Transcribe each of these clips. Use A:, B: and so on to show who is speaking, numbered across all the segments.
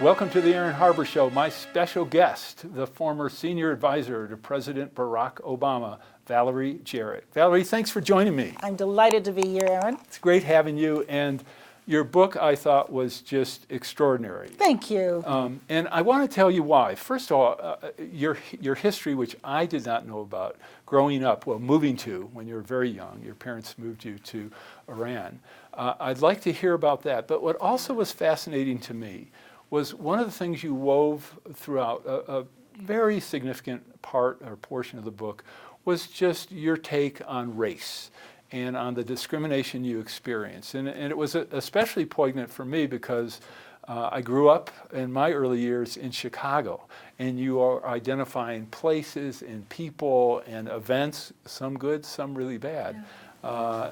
A: Welcome to the Aaron Harber Show. My special guest, the former senior advisor to President Barack Obama, Valerie Jarrett. Valerie, thanks for joining me.
B: I'm delighted to be here, Aaron.
A: It's great having you, and your book, I thought, was just extraordinary.
B: Thank you.
A: And I want to tell you why. First of all, your history, which I did not know about, growing up, well, moving to, when you were very young, your parents moved you to Iran. I'd like to hear about that. But what also was fascinating to me was one of the things you wove throughout a very significant part or portion of the book was just your take on race and on the discrimination you experienced. And it was especially poignant for me because I grew up in my early years in Chicago, and you are identifying places and people and events, some good, some really bad.
B: Yeah.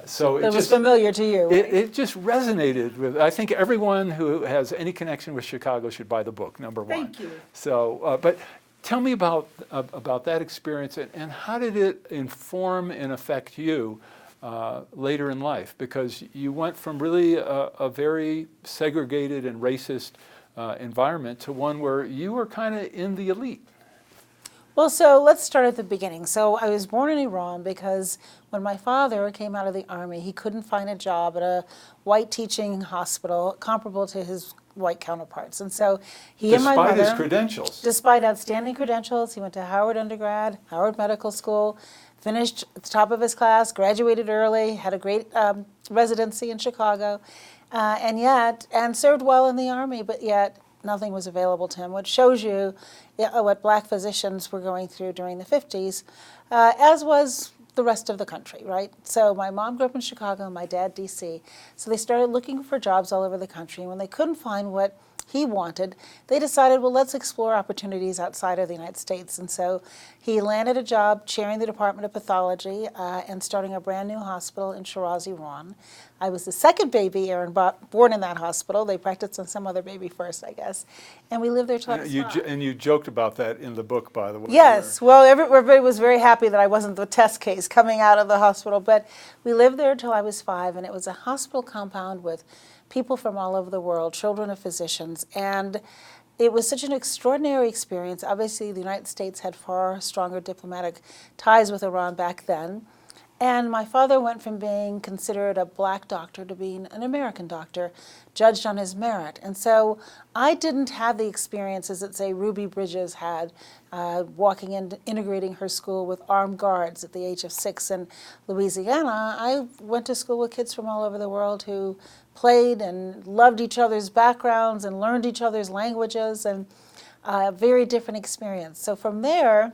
A: So
B: it was familiar to you.
A: It just resonated with, I think everyone who has any connection with Chicago should buy the book, number one.
B: Thank you.
A: So, but tell me about that experience and how did it inform and affect you later in life? Because you went from really a very segregated and racist environment to one where you were kind of in the elite.
B: Well, so let's start at the beginning. So I was born in Iran because when my father came out of the army, he couldn't find a job at a white teaching hospital comparable to his white counterparts. And so he and my mother—
A: Despite his credentials.
B: Despite outstanding credentials, he went to Howard undergrad, Howard Medical School, finished at the top of his class, graduated early, had a great residency in Chicago, and served well in the army, but yet nothing was available to him, which shows you what black physicians were going through during the 50s, as was the rest of the country, right? So my mom grew up in Chicago, my dad D.C., so they started looking for jobs all over the country, and when they couldn't find what he wanted, they decided, well, let's explore opportunities outside of the United States. And so he landed a job chairing the Department of Pathology and starting a brand new hospital in Shiraz, Iran. I was the second baby, Aaron, born in that hospital. They practiced on some other baby first, I guess. And we lived there till I was 5.
A: And you joked about that in the book, by the way.
B: Yes. Well, everybody was very happy that I wasn't the test case coming out of the hospital. But we lived there till I was 5, and it was a hospital compound with people from all over the world, children of physicians, and it was such an extraordinary experience. Obviously, the United States had far stronger diplomatic ties with Iran back then, and my father went from being considered a black doctor to being an American doctor, judged on his merit. And so I didn't have the experiences that, say, Ruby Bridges had, walking in, integrating her school with armed guards at the age of 6 in Louisiana. I went to school with kids from all over the world who played and loved each other's backgrounds and learned each other's languages, and a very different experience. So from there,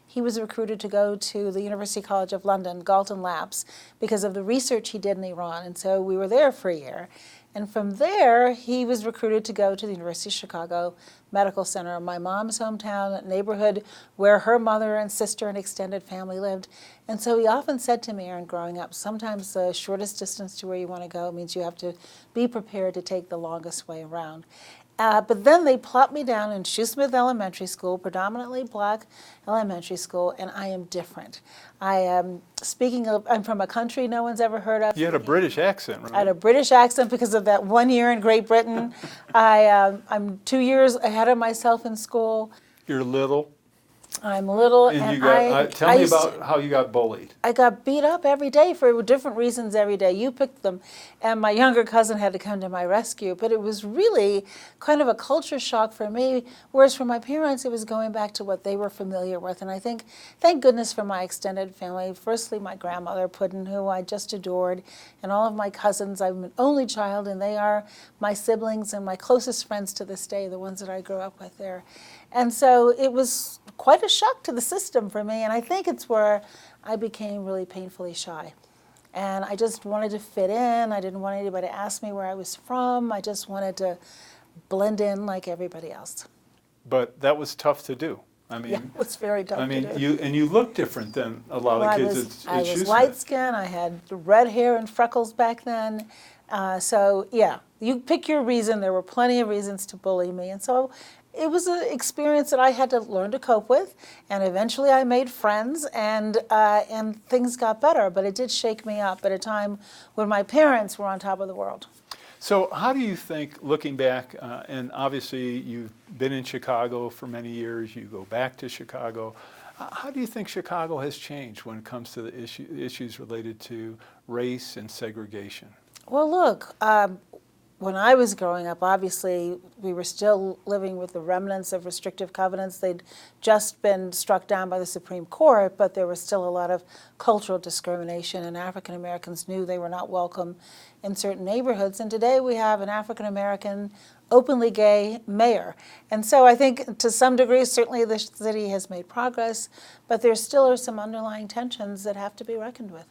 B: he was recruited to go to the University College of London, Galton Labs, because of the research he did in Iran. And so we were there for a year. And from there, he was recruited to go to the University of Chicago Medical Center, my mom's hometown, neighborhood where her mother and sister and extended family lived. And so he often said to me, Aaron, growing up, sometimes the shortest distance to where you want to go means you have to be prepared to take the longest way around. But then they plopped me down in Shoesmith Elementary School, predominantly black elementary school, and I am different. I am, I'm from a country no one's ever heard of.
A: You had a British accent, right?
B: I had a British accent because of that 1 year in Great Britain. I'm 2 years ahead of myself in school.
A: You're little.
B: I'm little,
A: and tell me about how you got bullied.
B: I got beat up every day for different reasons every day. You picked them, and my younger cousin had to come to my rescue. But it was really kind of a culture shock for me, whereas for my parents, it was going back to what they were familiar with. And I think, thank goodness for my extended family. Firstly, my grandmother, Puddin, who I just adored, and all of my cousins. I'm an only child, and they are my siblings and my closest friends to this day, the ones that I grew up with there. And so it was quite a shock to the system for me, and I think it's where I became really painfully shy. And I just wanted to fit in. I didn't want anybody to ask me where I was from. I just wanted to blend in like everybody else.
A: But that was tough to do. I mean,
B: yeah, it was very tough to do.
A: You look different than a lot of kids at
B: I was light-skinned. I had red hair and freckles back then. So, yeah, you pick your reason. There were plenty of reasons to bully me. And so it was an experience that I had to learn to cope with, and eventually I made friends, and things got better. But it did shake me up at a time when my parents were on top of the world.
A: So how do you think, looking back, and obviously you've been in Chicago for many years, you go back to Chicago, how do you think Chicago has changed when it comes to the issues related to race and segregation?
B: Well, look, when I was growing up, obviously we were still living with the remnants of restrictive covenants. They'd just been struck down by the Supreme Court, but there was still a lot of cultural discrimination, and African Americans knew they were not welcome in certain neighborhoods. And today we have an African American, openly gay mayor. And so I think to some degree, certainly the city has made progress, but there still are some underlying tensions that have to be reckoned with.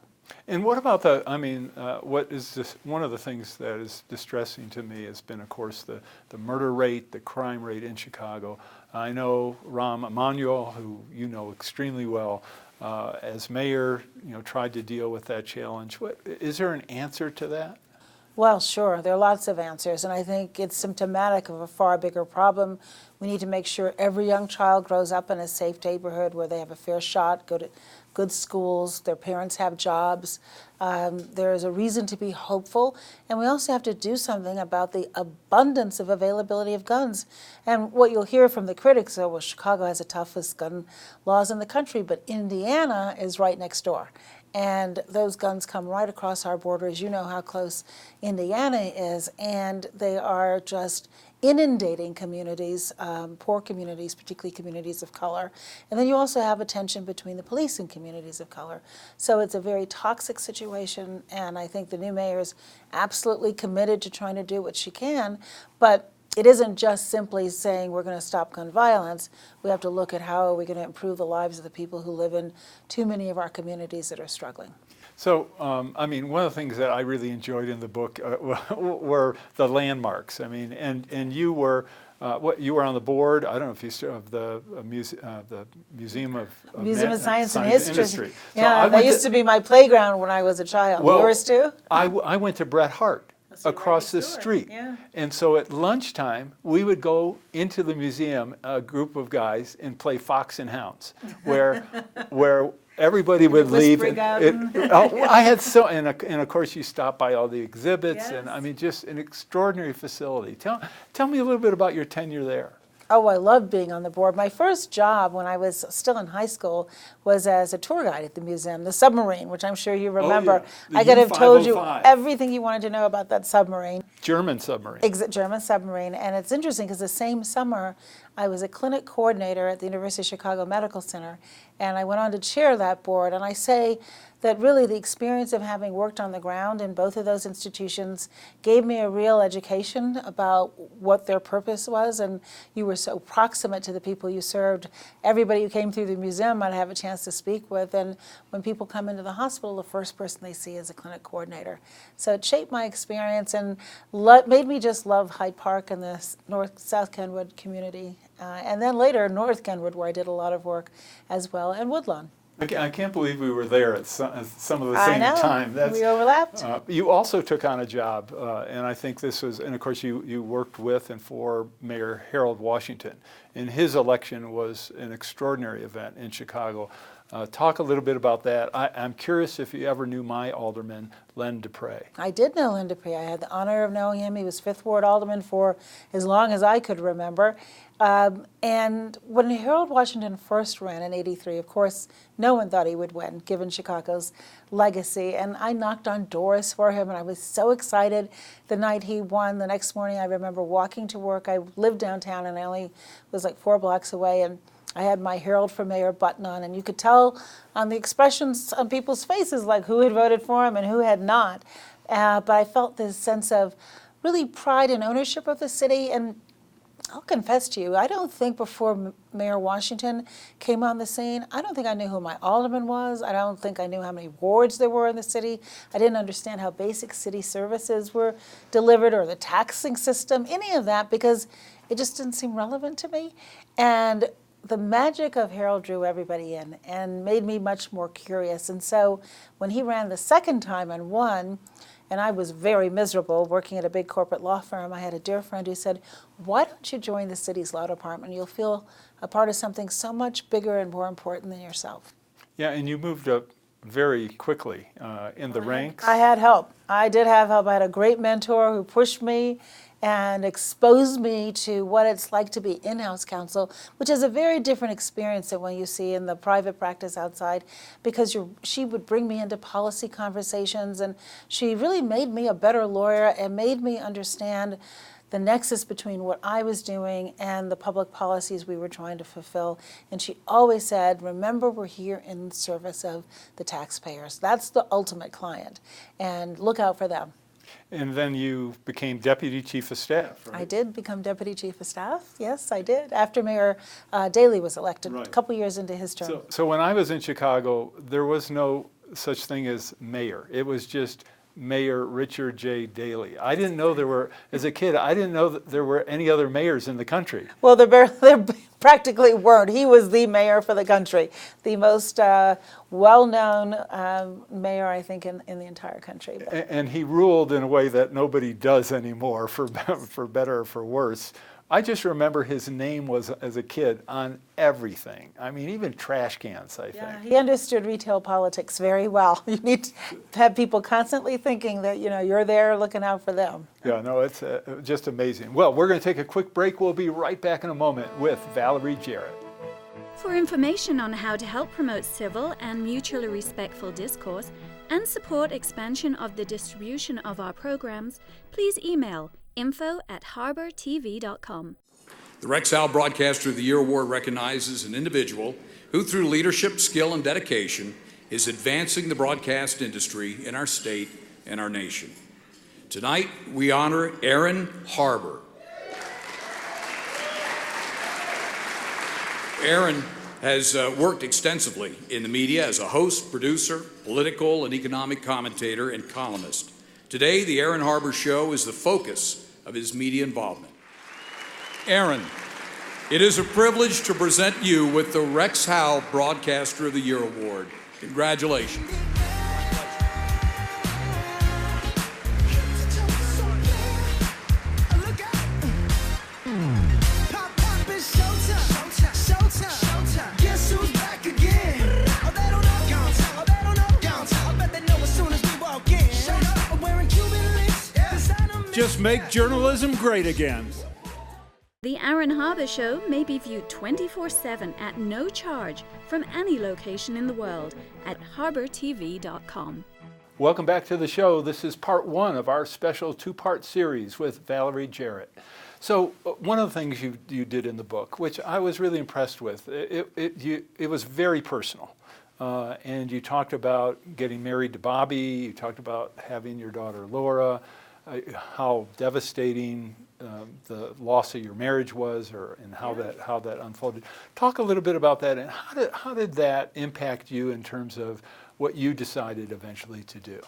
A: And what about the, I mean, what is this, one of the things that is distressing to me has been, of course, the murder rate, the crime rate in Chicago. I know Rahm Emanuel, who you know extremely well, as mayor, tried to deal with that challenge. Is there an answer to that?
B: Well, sure. There are lots of answers, and I think it's symptomatic of a far bigger problem. We need to make sure every young child grows up in a safe neighborhood where they have a fair shot, go to good schools, their parents have jobs. There is a reason to be hopeful, and we also have to do something about the abundance of availability of guns. And what you'll hear from the critics, well, Chicago has the toughest gun laws in the country, but Indiana is right next door. And those guns come right across our borders. You know how close Indiana is, and they are just inundating communities, poor communities, particularly communities of color. And then you also have a tension between the police and communities of color. So it's a very toxic situation, and I think the new mayor is absolutely committed to trying to do what she can, but it isn't just simply saying we're going to stop gun violence. We have to look at how are we going to improve the lives of the people who live in too many of our communities that are struggling.
A: So, I mean, one of the things that I really enjoyed in the book were the landmarks. I mean, and you were you were on the board. I don't know if you still have the Museum of
B: Science and History.
A: So
B: yeah, that used to be my playground when I was a child.
A: Well,
B: yours too?
A: I went to Bret Harte across the street.
B: Yeah.
A: And so at lunchtime, we would go into the museum, a group of guys, and play Fox and Hounds, where everybody would leave. I had and of course you stop by all the exhibits,
B: yes.
A: And I mean, just an extraordinary facility. Tell me a little bit about your tenure there.
B: Oh, I loved being on the board. My first job when I was still in high school was as a tour guide at the museum, the submarine, which I'm sure you remember.
A: Oh, yeah.
B: I could have told you
A: U-505.
B: everything you wanted to know about that submarine.
A: German submarine.
B: German submarine. And it's interesting because the same summer I was a clinic coordinator at the University of Chicago Medical Center, and I went on to chair that board. And I say that really the experience of having worked on the ground in both of those institutions gave me a real education about what their purpose was, and you were so proximate to the people you served. Everybody who came through the museum might have a chance to speak with, and when people come into the hospital, the first person they see is a clinic coordinator. So it shaped my experience and made me just love Hyde Park and the South Kenwood community, and then later North Kenwood, where I did a lot of work as well, and Woodlawn.
A: I can't believe we were there at some of the
B: I
A: same
B: know.
A: time.
B: We overlapped.
A: You also took on a job, and I think this was, and of course you worked with and for Mayor Harold Washington, and his election was an extraordinary event in Chicago. Talk a little bit about that. I'm curious if you ever knew my alderman, Len Dupre.
B: I did know Len Dupre. I had the honor of knowing him. He was 5th Ward alderman for as long as I could remember. And when Harold Washington first ran in '83, of course, no one thought he would win, given Chicago's legacy. And I knocked on doors for him, and I was so excited the night he won. The next morning, I remember walking to work. I lived downtown, and I only was like 4 blocks away, and I had my Harold for Mayor button on, and you could tell on the expressions on people's faces like who had voted for him and who had not. But I felt this sense of really pride and ownership of the city. And I'll confess to you, I don't think before Mayor Washington came on the scene, I don't think I knew who my alderman was. I don't think I knew how many wards there were in the city. I didn't understand how basic city services were delivered or the taxing system, any of that, because it just didn't seem relevant to me. And the magic of Harold drew everybody in and made me much more curious. And so when he ran the second time and won, and I was very miserable working at a big corporate law firm, I had a dear friend who said, why don't you join the city's law department? You'll feel a part of something so much bigger and more important than yourself.
A: Yeah, and you moved up very quickly in the ranks.
B: I had help. I did have help. I had a great mentor who pushed me and exposed me to what it's like to be in-house counsel, which is a very different experience than what you see in the private practice outside, because she would bring me into policy conversations, and she really made me a better lawyer and made me understand the nexus between what I was doing and the public policies we were trying to fulfill. And she always said, remember, we're here in service of the taxpayers. That's the ultimate client, and look out for them.
A: And then you became Deputy Chief of Staff, right?
B: I did become Deputy Chief of Staff. Yes, I did, after Mayor Daley was elected,
A: Right.
B: a couple years into his term.
A: So when I was in Chicago, there was no such thing as mayor. It was just Mayor Richard J. Daley. I didn't know there were, as a kid, I didn't know that there were any other mayors in the country.
B: Well, there practically weren't. He was the mayor for the country, the most well-known mayor, I think, in the entire country.
A: And he ruled in a way that nobody does anymore, for better or for worse. I just remember his name was, as a kid, on everything. I mean, even trash cans, I think.
B: He understood retail politics very well. You need to have people constantly thinking that, you're there looking out for them.
A: Yeah, no, it's just amazing. Well, we're going to take a quick break. We'll be right back in a moment with Valerie Jarrett.
C: For information on how to help promote civil and mutually respectful discourse and support expansion of the distribution of our programs, please email info@harbortv.com.
D: The Rex Howell Broadcaster of the Year Award recognizes an individual who, through leadership, skill, and dedication, is advancing the broadcast industry in our state and our nation. Tonight, we honor Aaron Harber. Aaron has worked extensively in the media as a host, producer, political and economic commentator, and columnist. Today, the Aaron Harber Show is the focus of his media involvement. Aaron, it is a privilege to present you with the Rex Howell Broadcaster of the Year Award. Congratulations.
E: Just make journalism great again.
C: The Aaron Harber Show may be viewed 24/7 at no charge from any location in the world at harbortv.com.
A: Welcome back to the show. This is part one of our special two-part series with Valerie Jarrett. So one of the things you did in the book, which I was really impressed with, it was very personal. And you talked about getting married to Bobby, you talked about having your daughter Laura, how devastating the loss of your marriage was, and how that unfolded. Talk a little bit about that, and how did that impact you in terms of what you decided eventually to do?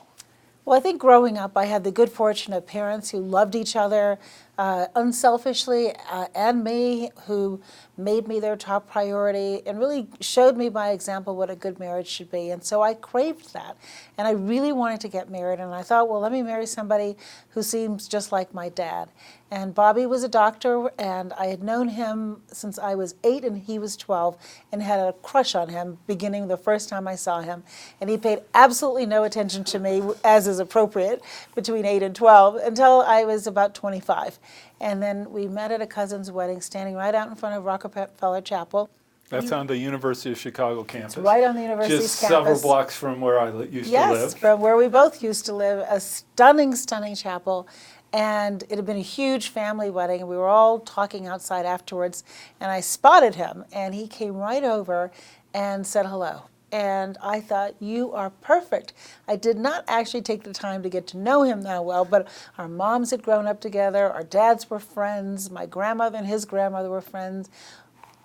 B: Well, I think growing up, I had the good fortune of parents who loved each other unselfishly, and me, who made me their top priority and really showed me by example what a good marriage should be. And so I craved that. And I really wanted to get married. And I thought, well, let me marry somebody who seems just like my dad. And Bobby was a doctor, and I had known him since I was 8 and he was 12, and had a crush on him beginning the first time I saw him. And he paid absolutely no attention to me, as is appropriate, between 8 and 12, until I was about 25. And then we met at a cousin's wedding, standing right out in front of Rockefeller Chapel.
A: That's on the University of Chicago campus.
B: It's right on the university's
A: Just
B: campus.
A: several blocks from where I used to live.
B: Yes, from where we both used to live. A stunning, stunning chapel. And it had been a huge family wedding, and we were all talking outside afterwards, and I spotted him, and he came right over and said hello. And I thought, you are perfect. I did not actually take the time to get to know him that well, but our moms had grown up together, our dads were friends, my grandmother and his grandmother were friends.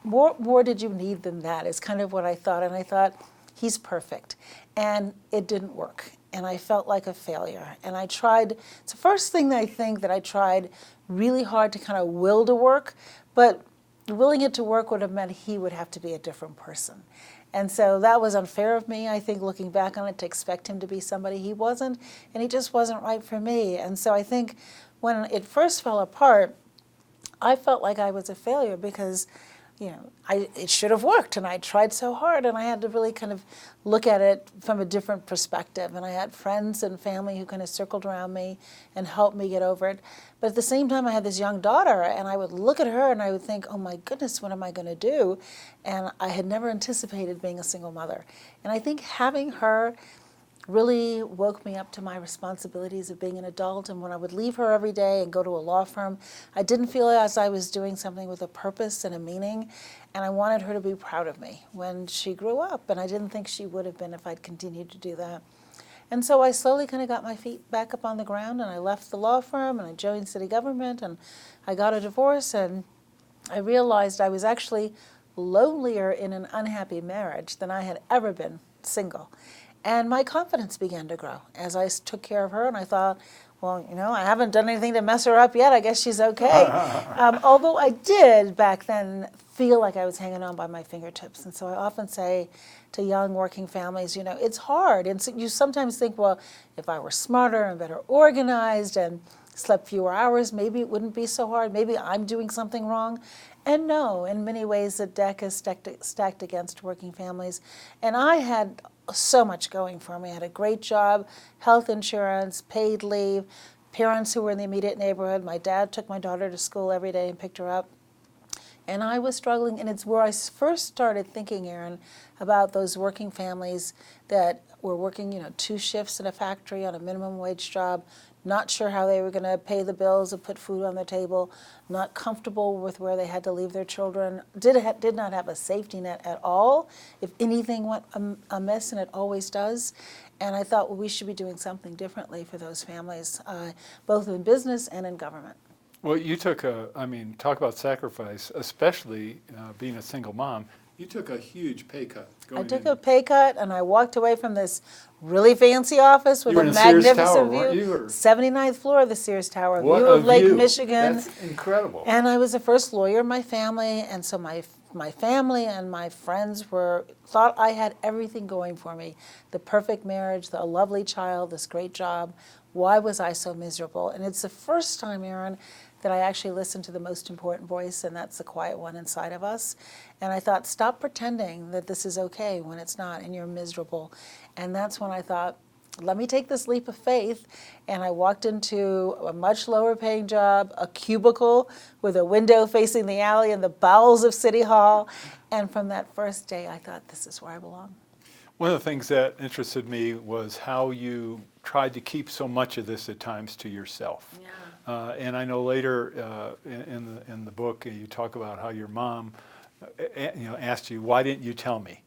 B: More did you need than that, is kind of what I thought. And I thought, he's perfect. And it didn't work. And I felt like a failure. And I tried, it's the first thing that I think that I tried really hard to kind of will to work, but willing it to work would have meant he would have to be a different person. And so that was unfair of me, I think, looking back on it, to expect him to be somebody he wasn't, and he just wasn't right for me. And so I think when it first fell apart, I felt like I was a failure, because it should have worked, and I tried so hard, and I had to really kind of look at it from a different perspective. And I had friends and family who kind of circled around me and helped me get over it. But at the same time, I had this young daughter, and I would look at her and I would think, oh my goodness, what am I going to do? And I had never anticipated being a single mother. And I think having her really woke me up to my responsibilities of being an adult. And when I would leave her every day and go to a law firm, I didn't feel as I was doing something with a purpose and a meaning. And I wanted her to be proud of me when she grew up. And I didn't think she would have been if I'd continued to do that. And so I slowly kind of got my feet back up on the ground, and I left the law firm, and I joined city government, and I got a divorce, and I realized I was actually lonelier in an unhappy marriage than I had ever been single. And my confidence began to grow as I took care of her, and I thought, well, I haven't done anything to mess her up yet. I guess she's okay. Although I did back then feel like I was hanging on by my fingertips. And so I often say to young working families, it's hard. And so you sometimes think, well, if I were smarter and better organized and slept fewer hours, maybe it wouldn't be so hard. Maybe I'm doing something wrong. And no, in many ways, the deck is stacked against working families. And I had so much going for me. I had a great job, health insurance, paid leave, parents who were in the immediate neighborhood. My dad took my daughter to school every day and picked her up. And I was struggling, and it's where I first started thinking, Aaron, about those working families that were working, 2 shifts in a factory on a minimum wage job, not sure how they were going to pay the bills and put food on their table, not comfortable with where they had to leave their children, did not have a safety net at all if anything went amiss, and it always does. And I thought, well, we should be doing something differently for those families, both in business and in government.
A: Well, you took talk about sacrifice, especially being a single mom. You took a huge pay cut.
B: I took a pay cut, and I walked away from this really fancy office with a magnificent view. 79th floor of the Sears Tower, view of Lake Michigan.
A: That's incredible.
B: And I was the first lawyer in my family, and so my family and my friends thought I had everything going for me. The perfect marriage, a lovely child, this great job. Why was I so miserable? And it's the first time, Aaron, that I actually listened to the most important voice, and that's the quiet one inside of us. And I thought, stop pretending that this is okay when it's not and you're miserable. And that's when I thought, let me take this leap of faith. And I walked into a much lower paying job, a cubicle with a window facing the alley in the bowels of City Hall. And from that first day, I thought, this is where I belong.
A: One of the things that interested me was how you tried to keep so much of this at times to yourself.
B: Yeah.
A: And I know later in the book you talk about how your mom asked you, why didn't you tell me?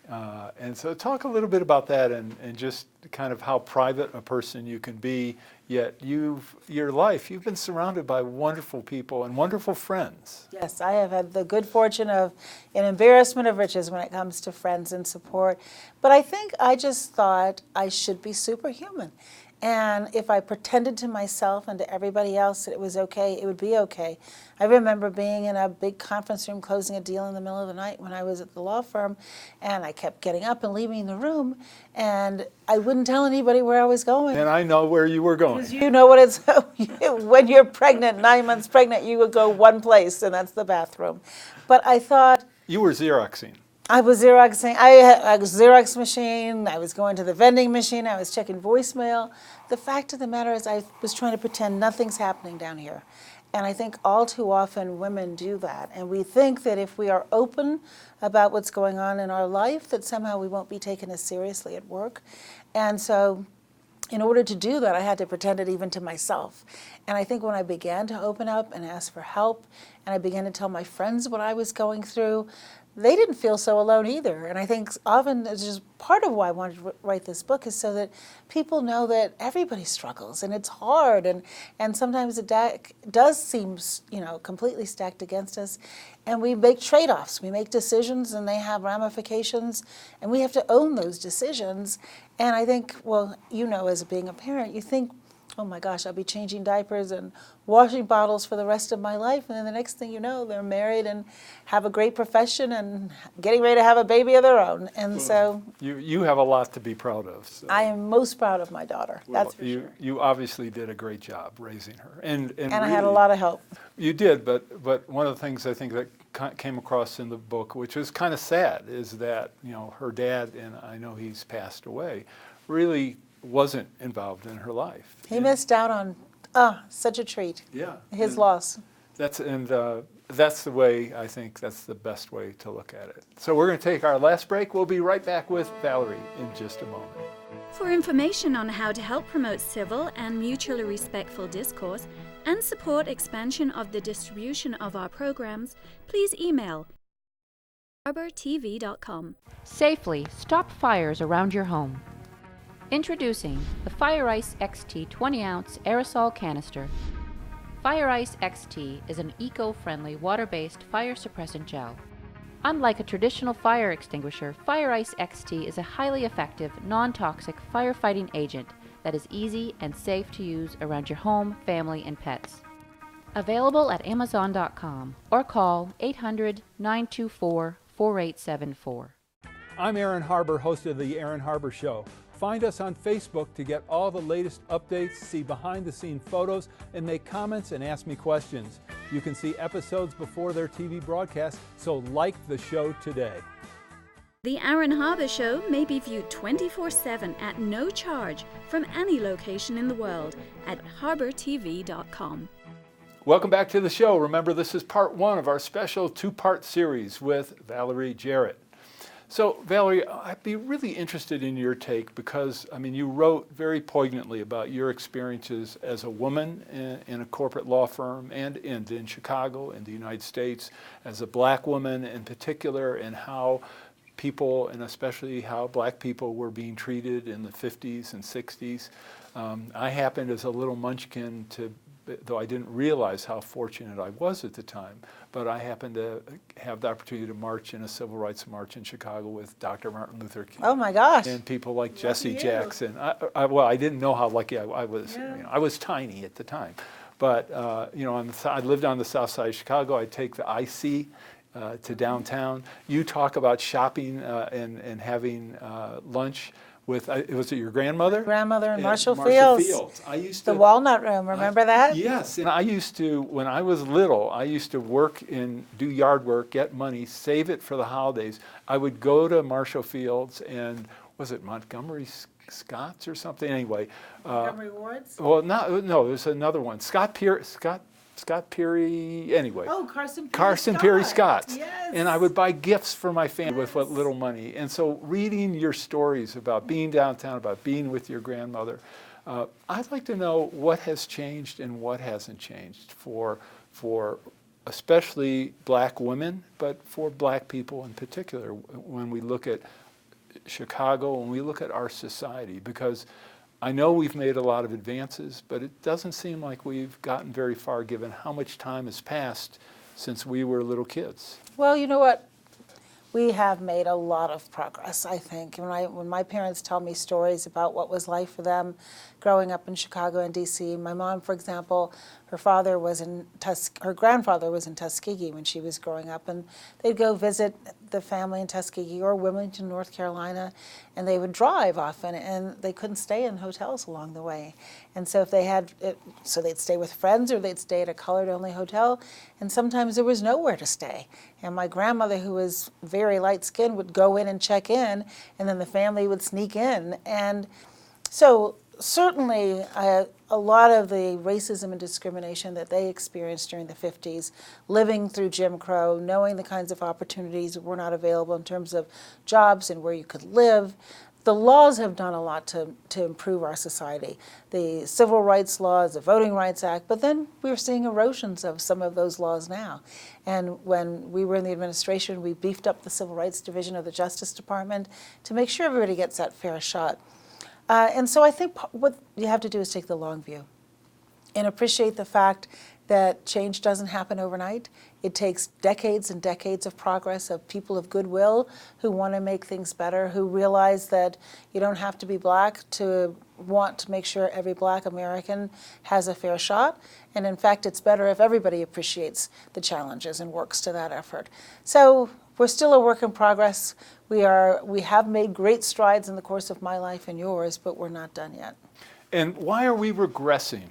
A: Yeah. And so talk a little bit about that and just kind of how private a person you can be, yet you've been surrounded by wonderful people and wonderful friends.
B: Yes, I have had the good fortune of an embarrassment of riches when it comes to friends and support. But I think I just thought I should be superhuman. And if I pretended to myself and to everybody else that it was okay, it would be okay. I remember being in a big conference room closing a deal in the middle of the night when I was at the law firm, and I kept getting up and leaving the room, and I wouldn't tell anybody where I was going.
A: And I know where you were going.
B: Because you know what it's, when you're pregnant, 9 months pregnant, you would go one place, and that's the bathroom. But I thought...
A: You were Xeroxing.
B: I was Xeroxing. I had a Xerox machine. I was going to the vending machine. I was checking voicemail. The fact of the matter is I was trying to pretend nothing's happening down here. And I think all too often women do that. And we think that if we are open about what's going on in our life, that somehow we won't be taken as seriously at work. And so in order to do that, I had to pretend it even to myself. And I think when I began to open up and ask for help, and I began to tell my friends what I was going through, they didn't feel so alone either. And I think often it's just part of why I wanted to write this book is so that people know that everybody struggles and it's hard, and sometimes the deck does seem completely stacked against us, and we make trade-offs. We make decisions and they have ramifications, and we have to own those decisions. And I think, well, as being a parent, you think, oh my gosh, I'll be changing diapers and washing bottles for the rest of my life. And then the next thing you know, they're married and have a great profession and getting ready to have a baby of their own. And so
A: You have a lot to be proud of. So.
B: I am most proud of my daughter. That's for sure.
A: You obviously did a great job raising her. And
B: I had a lot of help.
A: You did, but one of the things I think that came across in the book, which was kind of sad, is that, you know, her dad, and I know he's passed away, really wasn't involved in her life.
B: He missed out on such a treat.
A: Yeah.
B: His loss.
A: That's the way, I think that's the best way to look at it. So we're going to take our last break. We'll be right back with Valerie in just a moment.
C: For information on how to help promote civil and mutually respectful discourse and support expansion of the distribution of our programs, please email harbertv.com.
F: Safely stop fires around your home. Introducing the Fire Ice XT 20-ounce aerosol canister. Fire Ice XT is an eco-friendly water-based fire suppressant gel. Unlike a traditional fire extinguisher, Fire Ice XT is a highly effective, non-toxic firefighting agent that is easy and safe to use around your home, family, and pets. Available at Amazon.com or call 800-924-4874.
E: I'm Aaron Harber, host of The Aaron Harber Show. Find us on Facebook to get all the latest updates, see behind-the-scene photos, and make comments and ask me questions. You can see episodes before their TV broadcast, so like the show today.
C: The Aaron Harber Show may be viewed 24/7 at no charge from any location in the world at harbertv.com.
A: Welcome back to the show. Remember, this is part one of our special two-part series with Valerie Jarrett. So, Valerie, I'd be really interested in your take because, I mean, you wrote very poignantly about your experiences as a woman in a corporate law firm and in Chicago, in the United States, as a black woman in particular, and how people, and especially how black people were being treated in the 50s and 60s. I happened as a little munchkin to, though I didn't realize how fortunate I was at the time, but I happened to have the opportunity to march in a civil rights march in Chicago with Dr. Martin Luther King.
B: Oh my gosh.
A: And people like Jesse Jackson. I didn't know how lucky I was. Yeah. You know, I was tiny at the time. But, you know, I lived on the south side of Chicago. I'd take the IC to downtown. You talk about shopping and having lunch with, was it your grandmother?
B: Grandmother in Marshall
A: Fields.
B: Fields.
A: I used
B: the
A: to,
B: Walnut Room, remember that?
A: Yes, and I used to, when I was little, I used to work do yard work, get money, save it for the holidays. I would go to Marshall Fields and, was it Montgomery Scott's or something? Anyway.
B: Montgomery Ward's?
A: Well, no, there's another one. Scott Peary, anyway.
B: Oh, Carson
A: Peary Scott.
B: Yes.
A: And I would buy gifts for my family with what little money. And so reading your stories about being downtown, about being with your grandmother, I'd like to know what has changed and what hasn't changed for especially black women, but for black people in particular when we look at Chicago, when we look at our society, because I know we've made a lot of advances, but it doesn't seem like we've gotten very far given how much time has passed since we were little kids.
B: Well, you know what? We have made a lot of progress, I think. When my parents tell me stories about what was like for them growing up in Chicago and D.C., my mom, for example, her grandfather was in Tuskegee when she was growing up, and they'd go visit the family in Tuskegee or Wilmington, North Carolina, and they would drive often, and they couldn't stay in hotels along the way. And so if they had, so they'd stay with friends or they'd stay at a colored-only hotel, and sometimes there was nowhere to stay. And my grandmother, who was very light-skinned, would go in and check in, and then the family would sneak in. And so certainly a lot of the racism and discrimination that they experienced during the 50s, living through Jim Crow, knowing the kinds of opportunities that were not available in terms of jobs and where you could live, the laws have done a lot to improve our society. The civil rights laws, the Voting Rights Act, but then we're seeing erosions of some of those laws now. And when we were in the administration, we beefed up the Civil Rights Division of the Justice Department to make sure everybody gets that fair shot. And so I think what you have to do is take the long view and appreciate the fact that change doesn't happen overnight. It takes decades and decades of progress of people of goodwill who want to make things better, who realize that you don't have to be black to want to make sure every black American has a fair shot. And in fact, it's better if everybody appreciates the challenges and works to that effort. So we're still a work in progress. We have made great strides in the course of my life and yours, but we're not done yet.
A: And why are we regressing?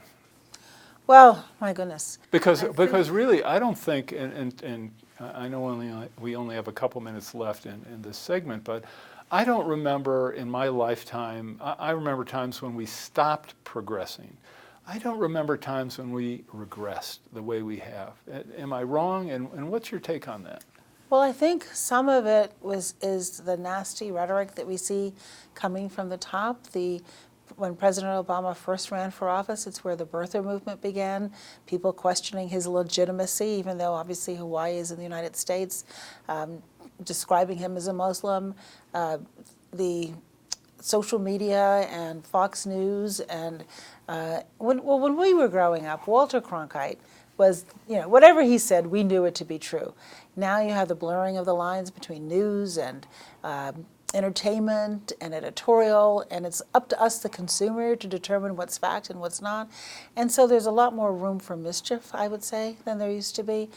B: Well, my goodness.
A: Because really, I don't think, and I know we only have a couple minutes left in this segment, but I don't remember in my lifetime, I remember times when we stopped progressing. I don't remember times when we regressed the way we have. Am I wrong? And what's your take on that?
B: Well, I think some of it is the nasty rhetoric that we see coming from the top. When President Obama first ran for office, it's where the birther movement began, people questioning his legitimacy, even though obviously Hawaii is in the United States, describing him as a Muslim. The social media and Fox News, and when we were growing up, Walter Cronkite was, whatever he said, we knew it to be true. Now you have the blurring of the lines between news and entertainment and editorial, and it's up to us, the consumer, to determine what's fact and what's not. And so there's a lot more room for mischief, I would say, than there used to be.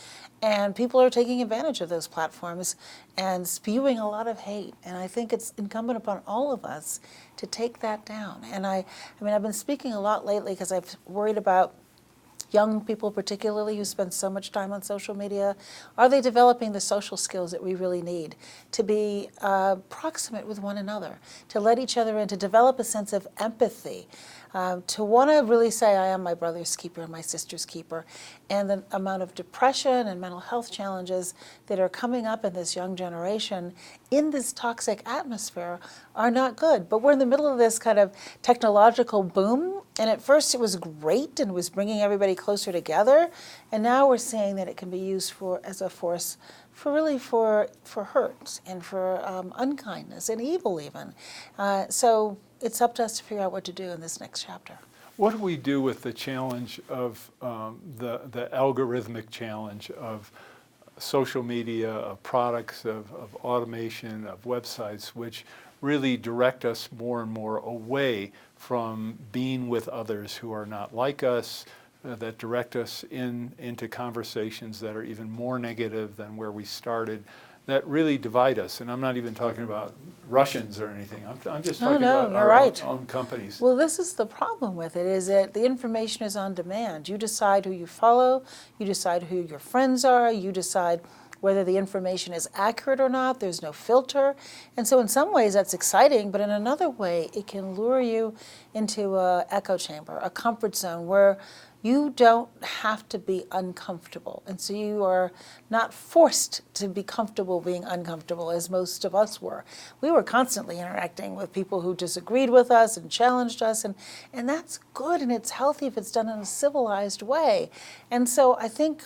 B: And people are taking advantage of those platforms and spewing a lot of hate. And I think it's incumbent upon all of us to take that down. And I mean, I've been speaking a lot lately because I've worried about young people particularly who spend so much time on social media. Are they developing the social skills that we really need to be proximate with one another, to let each other in, to develop a sense of empathy, to want to really say, I am my brother's keeper and my sister's keeper. And the amount of depression and mental health challenges that are coming up in this young generation in this toxic atmosphere are not good. But we're in the middle of this kind of technological boom. And at first it was great and was bringing everybody closer together. And now we're seeing that it can be used as a force for hurt and for unkindness and evil even. So it's up to us to figure out what to do in this next chapter.
A: What do we do with the challenge of the algorithmic challenge of social media, of products, of automation, of websites, which really direct us more and more away from being with others who are not like us, that direct us into conversations that are even more negative than where we started, that really divide us? And I'm not even talking about Russians or anything. I'm just talking about our own companies.
B: Well, this is the problem with it, is that the information is on demand. You decide who you follow, you decide who your friends are, you decide whether the information is accurate or not. There's no filter. And so in some ways that's exciting, but in another way it can lure you into an echo chamber, a comfort zone where you don't have to be uncomfortable. And so you are not forced to be comfortable being uncomfortable, as most of us were. We were constantly interacting with people who disagreed with us and challenged us, and that's good and it's healthy if it's done in a civilized way. And so I think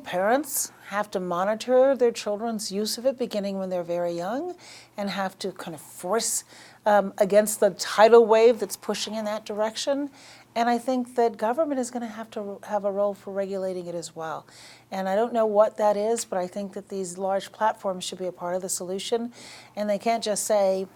B: parents have to monitor their children's use of it beginning when they're very young, and have to kind of force against the tidal wave that's pushing in that direction. And I think that government is going to have a role for regulating it as well. And I don't know what that is, but I think that these large platforms should be a part of the solution. And they can't just say,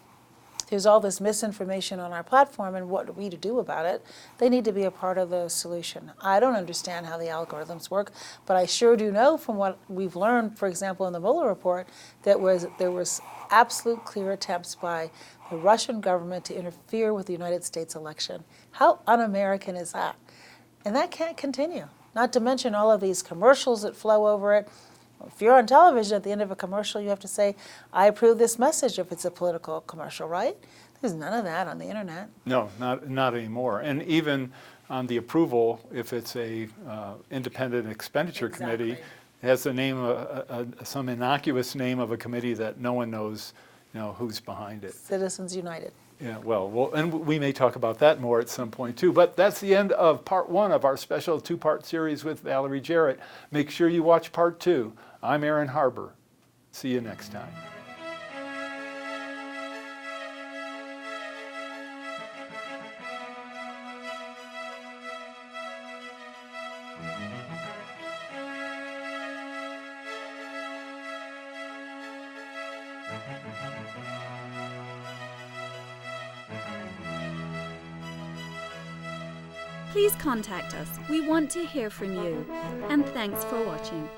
B: there's all this misinformation on our platform and what are we to do about it? They need to be a part of the solution. I don't understand how the algorithms work, but I sure do know from what we've learned, for example, in the Mueller report, that there was absolute clear attempts by the Russian government to interfere with the United States election. How un-American is that? And that can't continue. Not to mention all of these commercials that flow over it. If you're on television, at the end of a commercial, you have to say, I approve this message if it's a political commercial, right? There's none of that on the internet. No,
A: not anymore. And even on the approval, if it's a independent expenditure committee, it has the name, some innocuous name of a committee that no one knows, who's behind it.
B: Citizens United.
A: Yeah, well, and we may talk about that more at some point too. But that's the end of part 1 of our special 2-part series with Valerie Jarrett. Make sure you watch part 2. I'm Aaron Harber. See you next time.
C: Please contact us. We want to hear from you. And thanks for watching.